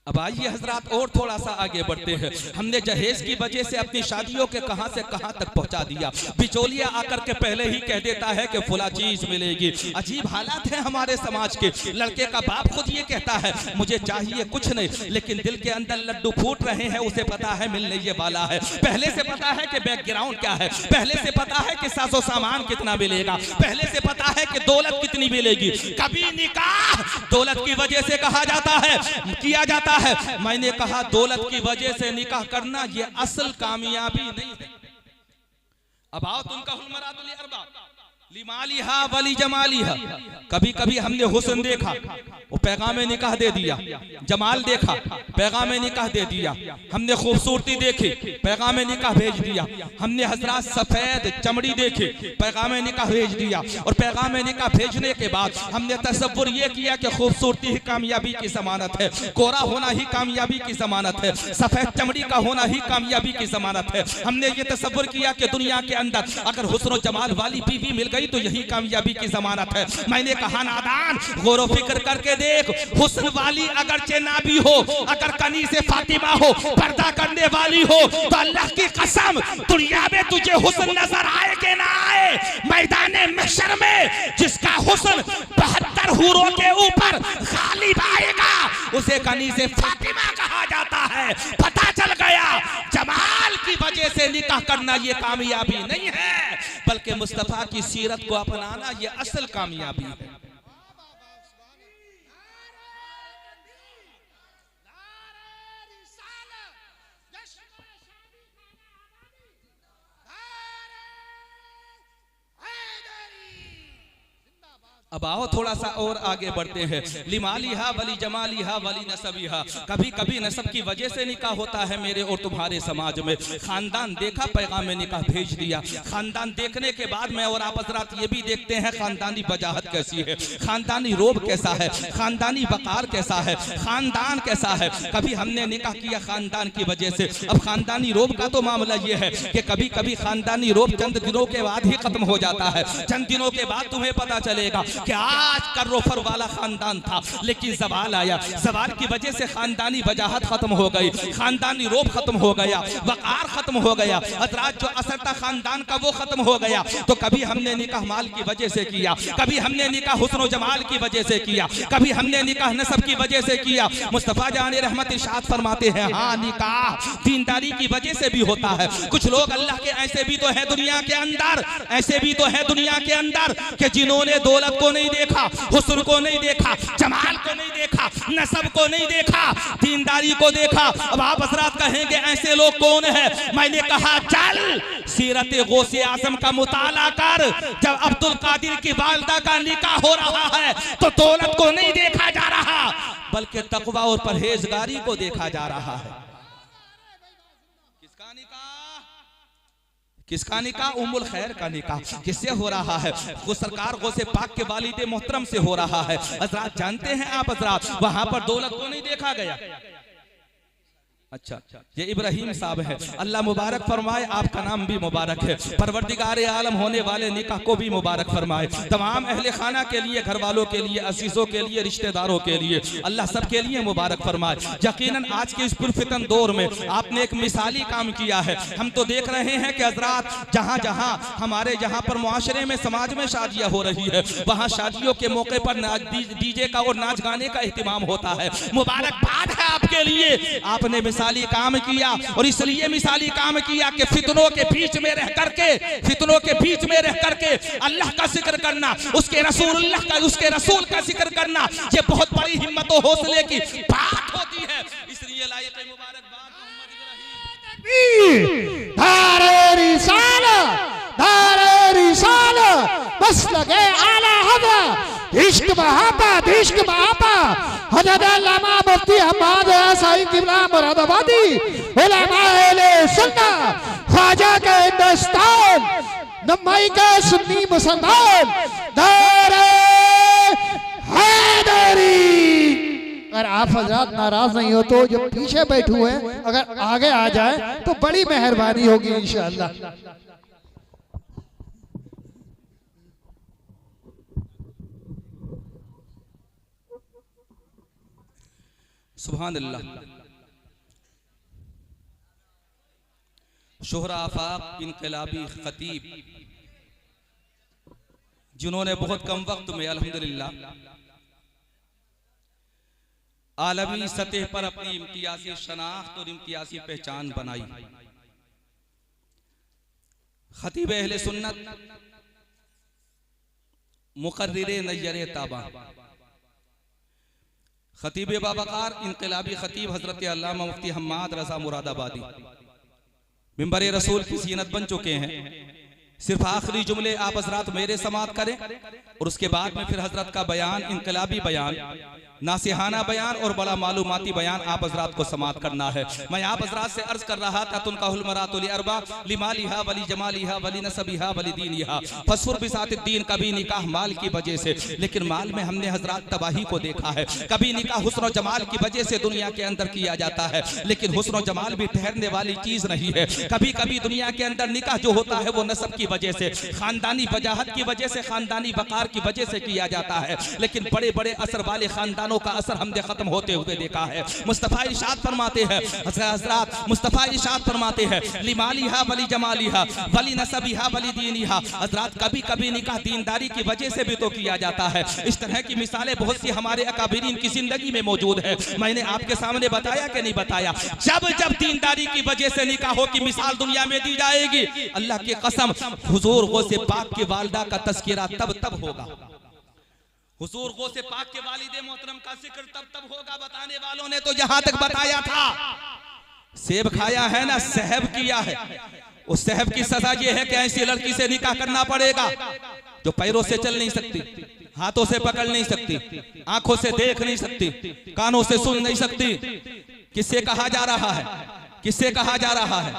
अब आइए हजरात और थोड़ा सा आगे बढ़ते हैं। हमने जहेज की वजह से अपनी शादियों के कहां से कहां तक पहुंचा दिया। बिचौलिया आकर के पहले ही कह देता है कि फुला चीज मिलेगी। अजीब हालात है हमारे समाज के। लड़के का बाप खुद ये कहता है मुझे चाहिए कुछ नहीं, लेकिन दिल के अंदर लड्डू फूट रहे हैं, उसे पता है मिलने ये वाला है। पहले से पता है कि बैकग्राउंड क्या है, पहले से पता है कि साजो सामान कितना मिलेगा, पहले से पता है कि दौलत कितनी मिलेगी। कभी निकाह दौलत की वजह से कहा जाता है, किया जाता है। मैंने कहा दौलत की वजह से निकाह करना ये असल कामयाबी नहीं है। अब आओ तुमका हुलमरातुल अरबा लिमालिहा वली जमालिहा। कभी कभी हमने हुस्न देखा, वो पैगाम निकाह दे दिया, जमाल देखा, पैगाम निकाह दे दिया, हमने खूबसूरती देखी, पैगाम निकाह भेज दिया, हमने हजरात सफेद चमड़ी देखी, पैगाम निकाह भेज दिया। और पैगाम निकाह भेजने के बाद हमने तसव्वुर ये किया कि खूबसूरती ही कामयाबी की जमानत है, गोरा होना ही कामयाबी की जमानत है, सफेद चमड़ी का होना ही कामयाबी की जमानत है। हमने ये तसव्वुर किया कि दुनिया के अंदर अगर हुस्न और जमाल वाली बीवी मिल गई तो यही कामयाबी की जमानत है। मैंने कहा नादान, गौर व फिक्र करके देख, हुस्न वाली अगरचे ना भी हो, अगर कनी से फातिमा हो, पर्दा करने वाली हो, तो अल्लाह की कसम दुनिया में तुझे हुस्न नजर आए कि ना आए, मैदान महशर में जिसका हुस्न 72 हूरों के ऊपर गालिब आएगा उसे कनी से फातिमा कहा जाता है। पता चल गया जमाल की वजह से निकाह करना ये कामयाबी नहीं है, बल्कि मुस्तफा की सीरत को अपनाना ये असल कामयाबी है। अब आओ थोड़ा सा और आगे बढ़ते हैं। लिमालिहा वली जमालिहा वली नसबिहा, कभी कभी नसब की वजह से निकाह होता है मेरे और तुम्हारे समाज में। खानदान देखा, पैगाम निकाह भेज दिया। खानदान देखने के बाद मैं और आप हज़रात ये भी देखते हैं खानदानी वजाहत कैसी है, खानदानी रोब कैसा है, खानदानी वकार कैसा है, खानदान कैसा है। कभी हमने निकाह किया खानदान की वजह से, अब खानदानी रोब का तो मामला ये है कि कभी कभी खानदानी रोब चंद दिनों के बाद ही खत्म हो जाता है। चंद दिनों के बाद तुम्हें पता चलेगा कि आज कर्रोफर वाला खानदान था, लेकिन सवाल आया, सवाल की वजह से खानदानी वजाहत खत्म हो गई, खानदानी रोब खत्म हो गया, वकार खत्म हो गया, हज़रात जो असर था खानदान का वो खत्म हो गया। तो कभी हमने निकाह माल की वजह से किया, कभी हमने निकाह हुस्न जमाल की वजह से किया, कभी हमने निकाह नसब की वजह से किया। मुस्तफा जाने रहमत इरशाद फरमाते हैं, हाँ निकाह दीनदारी की वजह से भी होता है। कुछ लोग अल्लाह के ऐसे भी तो है दुनिया के अंदर, ऐसे भी तो है दुनिया के अंदर कि जिन्होंने दौलत को नहीं देखा, हुस्न को नहीं देखा, जमाल को नहीं देखा, नसब को नहीं देखा, दीनदारी को देखा। अब आप हज़रात कहेंगे ऐसे लोग कौन है? मैंने कहा चल सीरत गौसे आज़म का मुताला कर। जब अब्दुल कादिर की वालिदा का निकाह हो रहा है तो दौलत को नहीं देखा जा रहा, बल्कि तकवा और परहेजगारी को देखा जा रहा है। किसका निकाह? किसका निकाह? उम्मुल खैर का निकाह। किससे हो रहा है? वो सरकार गौसे पाक के वालिद मोहतरम से हो रहा है। हज़रात जानते हैं आप हज़रात, वहां पर दौलत को नहीं देखा गया। अच्छा, ये इब्राहिम साहब है, अल्लाह मुबारक फरमाए, आपका नाम भी मुबारक है। परवरदिगार आलम होने वाले निकाह को भी मुबारक फरमाए। तमाम अहले खाना के लिए, घर वालों के लिए, अजीजों के लिए, रिश्तेदारों के लिए, अल्लाह सब के लिए मुबारक फरमाए। यकीनन आज के इस पुरफितन दौर में आपने एक मिसाली काम किया है। हम तो देख रहे हैं कि हज़रात जहाँ जहाँ हमारे यहाँ पर मुआशरे में, समाज में शादियाँ हो रही है, वहाँ शादियों के मौके पर डीजे का और नाच गाने का एहतमाम होता है। मुबारकबाद है आपके लिए, आपने मिसाली काम किया। और इसलिए मिसाली काम किया कि फितनों के बीच में रह करके, फितनों के बीच में रह करके अल्लाह का जिक्र करना, उसके रसूलुल्लाह का, उसके रसूल का जिक्र करना, ये बहुत बड़ी हिम्मत और हौसले की बात होती है। इसलिए लायक मुबारकबाद मोहम्मद इब्राहिम धारे रिसाला बस लगे आला हवा इश्क महापा हज़रत अल्लामा मुफ्ती हम्माद साईं किबला मुरादाबादी उलमा अहले सुन्नत ख्वाजा के हिंदुस्तान नमाई के सुन्नी मुसलमान दारे हैदरी। अगर आप हजरात नाराज नहीं हो तो जो पीछे बैठे हुए हैं अगर आगे आ जाए तो बड़ी मेहरबानी होगी इंशाअल्लाह। सुभान अल्लाह। शोहरा आफाक इनकलाबी खतीब, जिन्होंने बहुत कम वक्त में अल्हम्दुलिल्लाह आलमी सतह पर अपनी इम्तियाजी शनाख्त और इम्तियाजी पहचान बनाई। खतीब अहले सुन्नत, मुकर्रिर नय्यर ताबा, खतीब बावकार इनकलाबी खतीब हजरत अल्लामा मुफ्ती हम्माद रजा मुरादाबादी मिंबर रसूल की ज़ीनत बन चुके हैं। सिर्फ आखिरी जुमले आप हजरात मेरे समात करें और उसके बाद में फिर हजरत का बयान, इनकलाबी बयान नासिहाना बयान और बड़ा मालूमाती बयान आप हजरात को समात करना है। मैं आप हजरात से अर्ज कर रहा था तुनकाहुल मरातुल अरबा लिमालिहा वली जमालिहा वली नसबिहा वली दीनिहा फसफुर बिसातिद्दीन। कभी निकाह माल की वजह से, लेकिन माल में हमने हजरात तबाही को देखा है। कभी निकाह हुस्न और जमाल की वजह से दुनिया के अंदर किया जाता है, लेकिन हुस्न और जमाल भी ठहरने वाली चीज नहीं है। कभी कभी दुनिया के अंदर निकाह जो होता है वो नसब की वजह से, खानदानी वजाहत की वजह से, खानदानी वकार की वजह से किया जाता है, लेकिन बड़े बड़े असर वाले खानदानों का असर हमने खत्म होते हुए देखा है। मुस्तफा इरशाद फरमाते हैं, हजरात मुस्तफा इरशाद फरमाते हैं लिमालिहा वली जमालिहा वली नसबिहा वली दीनिहा। हजरात कभी कभी निकाह दीनदारी की वजह से भी तो किया जाता है। इस तरह की मिसालें बहुत सी हमारे अकाबिरीन की जिंदगी में मौजूद है। मैंने आपके सामने बताया कि नहीं बताया, जब जब दीनदारी की वजह से निकाहों की मिसाल दुनिया में दी जाएगी, अल्लाह की कसम हुजूर गौसे पाक के वालिदा का तज़किरा तब तब होगा। हुजूर गौसे पाक के वालिदे मोहतरम का जिक्र तब तब होगा। बताने वालों ने तो यहां तक बताया था, सेब खाया है ना, सहब किया है। उस सहब की सजा ये है कि ऐसी लड़की से निकाह करना पड़ेगा जो पैरों से चल नहीं सकती, हाथों से पकड़ नहीं सकती, आंखों से देख नहीं सकती, कानों से सुन नहीं सकती। किससे कहा जा रहा है, किससे कहा जा रहा है,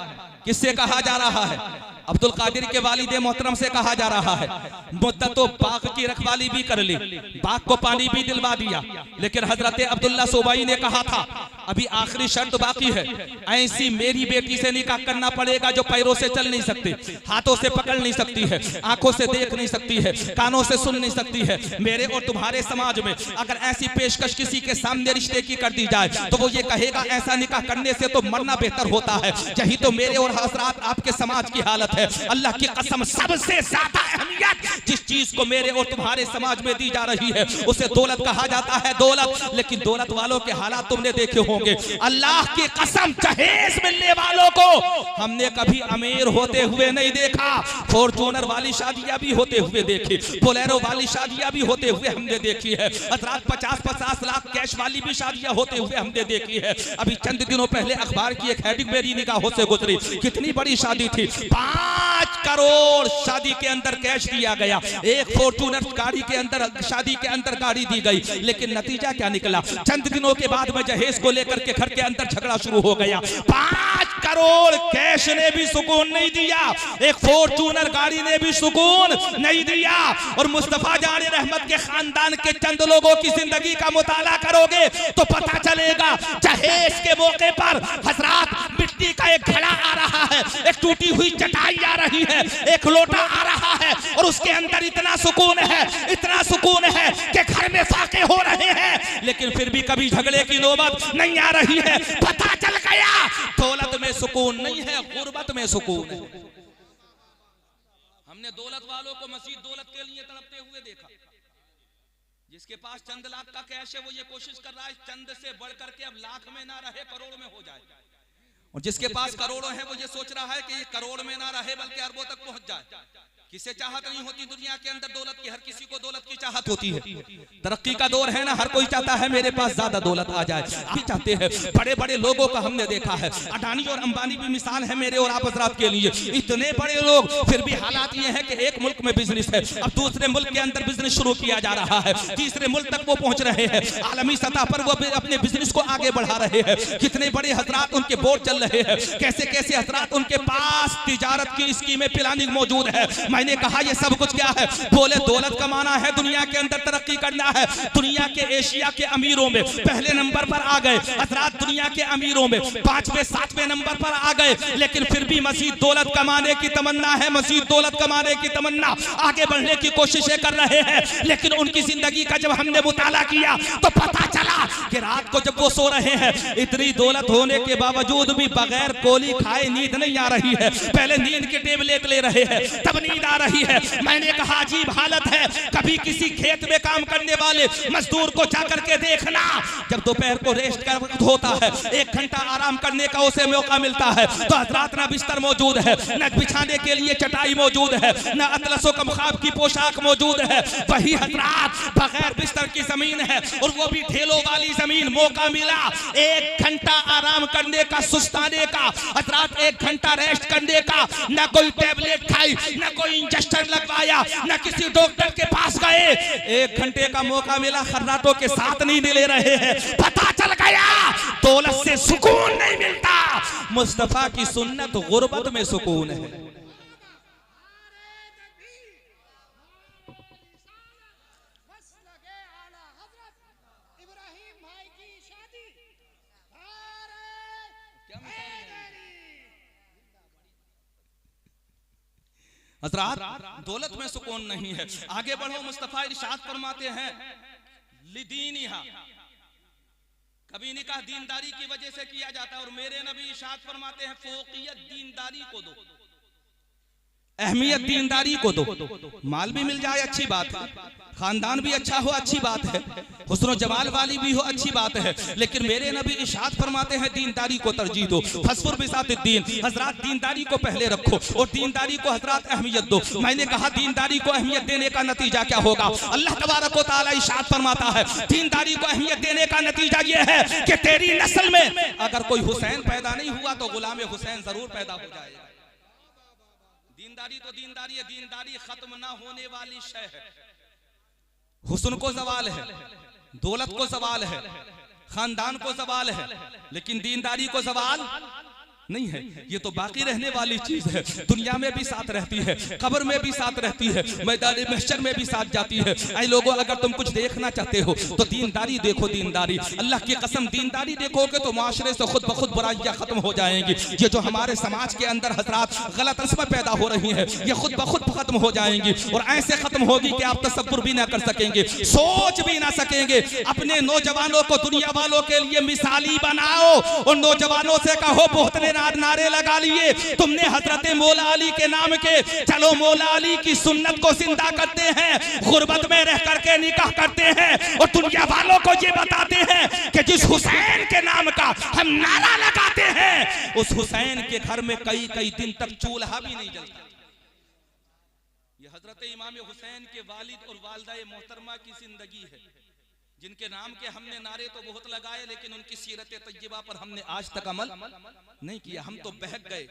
किससे कहा जा रहा है? अब्दुल कादिर के वालिदे मोहतरम से कहा जा रहा है। मुद्दतों बाग की रखवाली भी कर ली, बाग को पानी भी दिलवा दिया, लेकिन हजरत अब्दुल्ला सोबाई ने कहा था अभी आखिरी शर्त बाकी है, ऐसी मेरी बेटी से निकाह करना पड़ेगा जो पैरों से चल नहीं सकती, हाथों से पकड़ नहीं सकती है, आंखों से देख नहीं सकती है, कानों से सुन नहीं सकती है। मेरे और तुम्हारे समाज में अगर ऐसी पेशकश किसी के सामने रिश्ते की कर दी जाए तो वो ये कहेगा ऐसा निकाह करने से तो मरना बेहतर होता है। यही तो मेरे और हजरात आपके समाज की हालत है। अल्लाह की कसम सबसे ज्यादा अहमियत जिस चीज को मेरे और तुम्हारे समाज में दी जा रही है उसे दौलत कहा जाता है, दौलत। लेकिन दौलत वालों के हालात तुमने देखे होंगे। अल्लाह की कसम जहेज मिलने वालों को हमने कभी अमीर होते हुए नहीं देखा। फॉर्चूनर वाली शादियां भी होते हुए देखी, बोलेरो वाली शादियां भी होते हुए हमने देखी है। हजरात 50-50 लाख कैश वाली भी शादियां होते हुए हमने देखी है। अभी चंद दिनों पहले अखबार की एक हेडिंग मेरी निगाहों से गुजरी, कितनी बड़ी शादी थी, 5 करोड़ शादी के अंदर कैश दिया गया। एक फॉर्चूनर गाड़ी के अंदर, शादी के अंदर गाड़ी दी गई, लेकिन नतीजा क्या निकला? चंद दिनों के बाद में जहेज को लेकर के घर के अंदर झगड़ा शुरू हो गया। 5 करोड़ कैश ने भी सुकून नहीं दिया, एक फॉर्चूनर गाड़ी ने भी सुकून नहीं दिया। और मुस्तफा जान रहमत के खानदान के चंद लोगों की जिंदगी का मुताला करोगे तो पता चलेगा जहेज के मौके पर हजरात मिट्टी का एक घड़ा आ रहा है, एक टूटी हुई चटाई आ रही है, एक लोटा आ रहा है, और उसके अंदर इतना सुकून है, इतना सुकून है कि घर में फाके हो रहे हैं, लेकिन फिर भी कभी झगड़े की नौबत नहीं आ रही है। पता चल गया दौलत में सुकून नहीं है, गुर्बत में सुकून है। हमने दौलत वालों को मसीह दौलत के लिए तड़पते हुए देखा। जिसके पास चंद लाख का कैश है वो ये कोशिश कर रहा है चंद से बढ़ करके अब लाख में ना रहे, करोड़ में हो जाए। और जिसके पास करोड़ों है वो ये सोच रहा है कि ये करोड़ में ना रहे बल्कि अरबों तक पहुंच जाए। किसे चाहत नहीं होती दुनिया के अंदर दौलत की? हर किसी को दौलत की चाहत होती है। तरक्की का दौर है ना, हर कोई चाहता है मेरे पास ज्यादा दौलत आ जाए। आप चाहते हैं, बड़े बड़े लोगों का हमने देखा है, अडानी और अंबानी भी मिसाल है मेरे और आप हजरात के लिए। इतने बड़े लोग, फिर भी हालात ये है कि एक मुल्क में बिजनेस है, अब दूसरे मुल्क के अंदर बिजनेस शुरू किया जा रहा है, तीसरे मुल्क तक वो पहुंच रहे हैं, आलमी सतह पर वो अपने बिजनेस को आगे बढ़ा रहे हैं। कितने बड़े हजरात उनके बोर्ड चल रहे हैं, कैसे कैसे हजरात उनके पास तिजारत की स्कीमें प्लानिंग मौजूद है। मैंने कहा ये सब कुछ क्या है? बोले दौलत कमाना है, दुनिया के अंदर तरक्की करना है। दुनिया के एशिया के अमीरों में पहले नंबर पर आ गए हजरात, दुनिया के अमीरों में 5वें 7वें नंबर पर आ गए, लेकिन फिर भी मजीद दौलत कमाने की तमन्ना है, मजीद दौलत कमाने की तमन्ना, आगे बढ़ने की कोशिशें कर रहे हैं। लेकिन उनकी जिंदगी का जब हमने मुताला किया तो पता चला कि रात को जब वो सो रहे हैं, इतनी दौलत होने के बावजूद भी बगैर गोली खाए नींद नहीं आ रही है। पहले नींद के टेबलेट ले रहे हैं तब नींद आ रही है। मैंने कहा अजीब हालत है। कभी किसी खेत में काम करने वाले मजदूर को जाकर के देखना, जब दोपहर को रेस्ट का वक्त होता है, 1 घंटा आराम करने का उसे मौका मिलता है, तो हजरात ना बिस्तर मौजूद है, न बिछाने के लिए चटाई मौजूद है, न अतलसो कमखाब की पोशाक मौजूद है। वही हजरात बगैर बिस्तर की जमीन है, और वो भी ढेलों वाली जमीन। मौका मिला 1 घंटा आराम करने का, सुस्ताने का, हजरात 1 घंटा रेस्ट करने का, न कोई टेबलेट खाई, न कोई इंजेक्शन लगवाया, न किसी डॉक्टर के पास गए। 1 घंटे का मौका मिला, खर्राटों के साथ नहीं ले रहे हैं। पता चल गया दौलत से सुकून नहीं मिलता, मुस्तफा की सुन्नत गुर्बत में सुकून है। हज़रात दौलत में सुकून नहीं है। आगे बढ़ो, मुस्तफा इरशाद फरमाते हैं लिदीनिहा, कभी निकाह दीनदारी की वजह से किया जाता है, और मेरे नबी इरशाद फरमाते हैं फोकियत दीनदारी को दो, अहमियत दीनदारी को दो। माल भी मिल जाए अच्छी बात है, खानदान भी अच्छा हो अच्छी बात है, हुस्न जमाल वाली भी हो अच्छी बात है, लेकिन मेरे नबी इरशाद फरमाते हैं दीनदारी को तरजीह दो। फस्फुर बिसातिद्दीन, हजरात दीनदारी को पहले रखो और दीनदारी को हजरात अहमियत दो। मैंने कहा दीनदारी को अहमियत देने का नतीजा क्या होगा? अल्लाह तबारक व तआला इरशाद फरमाता है दीनदारी को अहमियत देने का नतीजा यह है कि तेरी नस्ल में अगर कोई हुसैन पैदा नहीं हुआ तो गुलाम हुसैन जरूर पैदा हो जाएगा। दीनदारी तो दीनदारी है, दीनदारी खत्म ना होने वाली शय है। हुस्न को सवाल है, दौलत को सवाल है, खानदान को सवाल है, लेकिन दीनदारी को सवाल नहीं है। ये तो बाकी रहने वाली चीज है, दुनिया में भी साथ रहती है, कब्र में भी साथ रहती है, मैदान महशर में भी साथ जाती है। ऐ लोगों, अगर तुम कुछ देखना चाहते हो तो दीनदारी देखो, दीनदारी। अल्लाह की कसम दीनदारी देखोगे तो माशरे से खुद ब खुद बुराइयां खत्म हो जाएंगी। ये जो हमारे समाज के अंदर हजरात गलत रस्में पैदा हो रही है, ये खुद ब खुद खत्म हो जाएंगी, और ऐसे खत्म होगी कि आप तसव्वुर भी ना कर सकेंगे, सोच भी ना सकेंगे। अपने नौजवानों को दुनिया वालों के लिए मिसाली बनाओ और नौजवानों से कहो बहुत नारे लगा लिए तुमने हजरत मौला अली के नाम के, चलो मौला अली की सुन्नत को जिंदा करते हैं, गुर्बत में रह करके निकाह करते हैं, और दुनिया वालों को ये बताते हैं कि जिस हुसैन के नाम का हम नारा लगाते हैं उस हुसैन के घर में कई कई दिन तक चूल्हा भी नहीं जलता। ये हजरत इमाम हुसैन के वालिद और वालिदा मोहतरमा की जिंदगी है, जिनके नाम के हमने नारे तो बहुत लगाए, लेकिन उनकी सीरत तय्यबा पर हमने आज तक अमल नहीं किया। हम तो बहक गए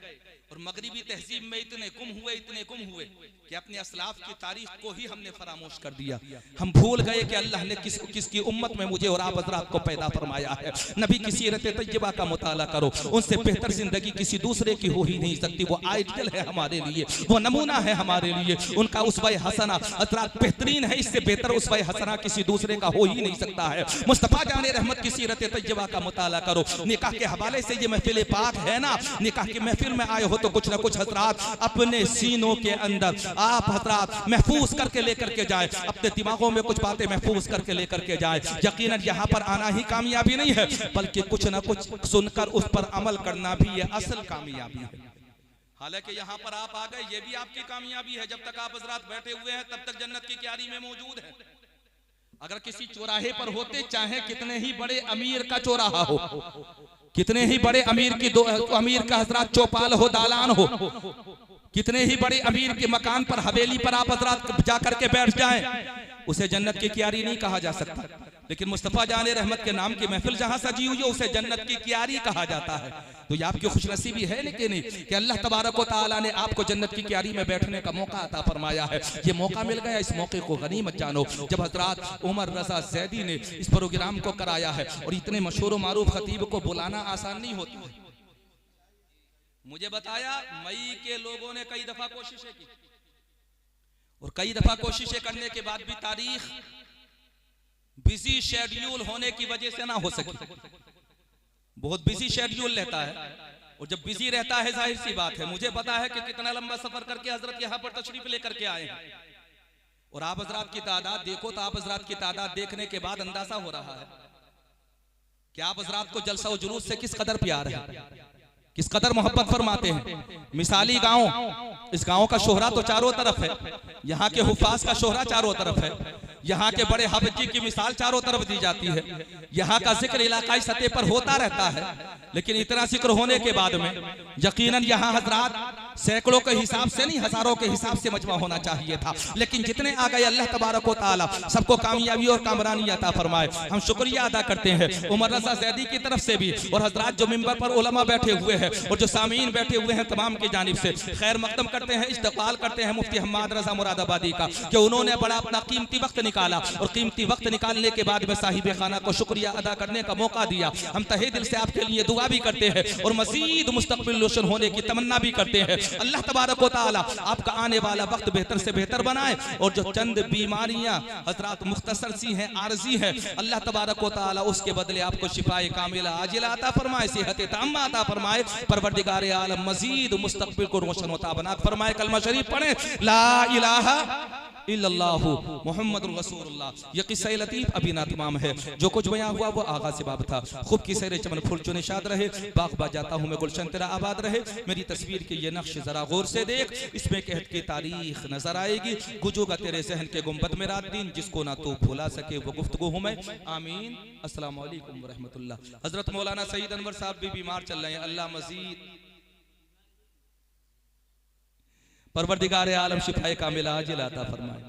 और मगरिबी तहजीब में इतने गुम हुए कि अपने असलाफ की तारीख को ही हमने फरामोश कर दिया। हम भूल गए कि अल्लाह ने किसकी उम्मत में मुझे और आप हज़रात को पैदा फरमाया है। नबी की सीरत तय्यबा का मुताला करो, उनसे बेहतर जिंदगी किसी दूसरे की हो ही नहीं सकती। वो आइडियल है हमारे लिए, वो नमूना है हमारे लिए, उनका उसवा हसना हज़रात बेहतरीन है, इससे बेहतर उसवा हसना किसी दूसरे का हो ही नहीं सकता है। मुस्तफा जाने रहमत की सीरत तय्यबा का मुताला करो। निकाह के हवाले से ये महफिल पाक है ना, निकाह की महफिल में आए हो तो कुछ ना कुछ हजरात अपने सीनों के अंदर आप हजरात महफूज करके लेकर के जाए, अपने दिमागों में कुछ बातें महफूज करके लेकर के जाए। यकीनन यहाँ पर आना ही कामयाबी नहीं है, बल्कि कुछ ना कुछ सुनकर उस पर अमल करना भी ये असल कामयाबी है। हालांकि यहाँ पर आप आ गए, ये भी आपकी कामयाबी है। जब तक आप हजरात बैठे हुए हैं तब तक जन्नत की क्यारी में मौजूद है। अगर किसी चौराहे पर होते, चाहे कितने ही बड़े अमीर का चौराहा हो, कितने ही बड़े अमीर का हजरात चौपाल हो, दालान हो, कितने ही बड़े अमीर के मकान पर, हवेली पर आप हजरात जाकर के बैठ जाएं, उसे जन्नत की क्यारी नहीं कहा जा सकता। लेकिन मुस्तफा जाने रहमत के नाम की महफिल जहां सजी हुई है उसे जन्नत की क्यारी कहा जाता है। तो ये आपकी खुशनसीबी है लेकिन नहीं कि अल्लाह तबारक व तआला ने आपको जन्नत की क्यारी में बैठने का मौका अता फरमाया है। ये मौका मिल गया, इस मौके को गनीमत जानो। जब हजरात उमर रजा जैदी ने इस प्रोग्राम को कराया है, और इतने मशहूर व मारूफ खतीब को बुलाना आसान नहीं होती है। मुझे बताया मई के लोगों ने कई दफा कोशिशें की, और कई दफा कोशिशें करने के बाद भी तारीख बिजी शेड्यूल होने की वजह से ना हो सकी। बहुत बिजी शेड्यूल रहता है, और जब बिजी रहता है जाहिर सी बात है, मुझे पता है कि कितना लंबा सफर करके हजरत यहाँ पर तशरीफ लेकर के आए हैं, और आप हजरात की तादाद देखो तो आप हजरात की तादाद देखने के बाद अंदाजा हो रहा है कि आप हजरात को जलसा और जुलूस से किस कदर प्यार है, किस कदर मोहब्बत फरमाते हैं। मिसाली गांव, इस गांव का शोहरा तो चारों तरफ है, यहाँ के हुफाज का शोहरा चारों तरफ है, यहाँ के बड़े हाफिज की मिसाल चारों तरफ दी जाती है, यहाँ का जिक्र इलाकाई सतह पर होता रहता है। लेकिन इतना जिक्र होने के बाद में यकीनन यहाँ हजरात सैकड़ों के हिसाब से नहीं, हजारों के हिसाब से मजमा होना चाहिए था, लेकिन जितने आ गए अल्लाह तबारक व तआला सबको कामयाबी और कामरानी अता फरमाए। हम शुक्रिया अदा करते हैं उमर रजा ज़ैदी की तरफ से भी, और हजरात जो मिंबर पर उलमा बैठे हुए हैं और जो सामीन बैठे हुए हैं तमाम की जानिब से खैर मकदम करते हैं, इस्तक़बाल करते हैं मुफ्ती हम्माद रजा मुरादाबादी का कि उन्होंने बड़ा अपना कीमती वक्त निकाला, और कीमती वक्त निकालने के बाद में साहिब खाना को शुक्रिया अदा करने का मौका दिया। हम तहे दिल से आपके लिए दुआ भी करते हैं और मजीद मुस्तक़बिल रोशन होने की तमन्ना भी करते हैं। अल्लाह तबारक व तआला आपका आने वाला वक्त बेहतर से बेहतर बनाए, और जो चंद बीमारियां हजरात मुख्तसर सी हैं, आरजी है, अल्लाह तबारक व तआला उसके बदले आपको शिफाए कामिला आजिला अता फरमाए, सेहत ताम्मा अता फरमाए। परवरदिगार आलम मजीद मुस्तक़बिल को रोशन होता बना फरमाए। कलमा शरीफ पढ़े, ला इलाहा इल्लल्लाहु मुहम्मदुर रसूलुल्लाह। ये किस्सा लतीफ अभी ना तमाम है, जो कुछ बयां हुआ वो आगा से बाब था। खूब की सैर चमन फूल जो निशाद रहे, बाग बा जाता हूँ मैं गुलशन तेरा आबाद रहे। मेरी तस्वीर के ये नक्श जरा गौर से देख, इसमें कहत की तारीख नजर आएगी। गुजूगा तेरे जहन के गुंबद में रात दिन, जिसको ना तू भुला सके वो गुफ्तगू हूँ मैं। आमीन। अस्सलाम वालेकुम व रहमतुल्लाह। हजरत मौलाना सईद अनवर साहब भी बीमार चल रहे हैं, अल्लाह मजीद परवरदिगार आलम शिफाए कामिला आजिला अता फरमाए।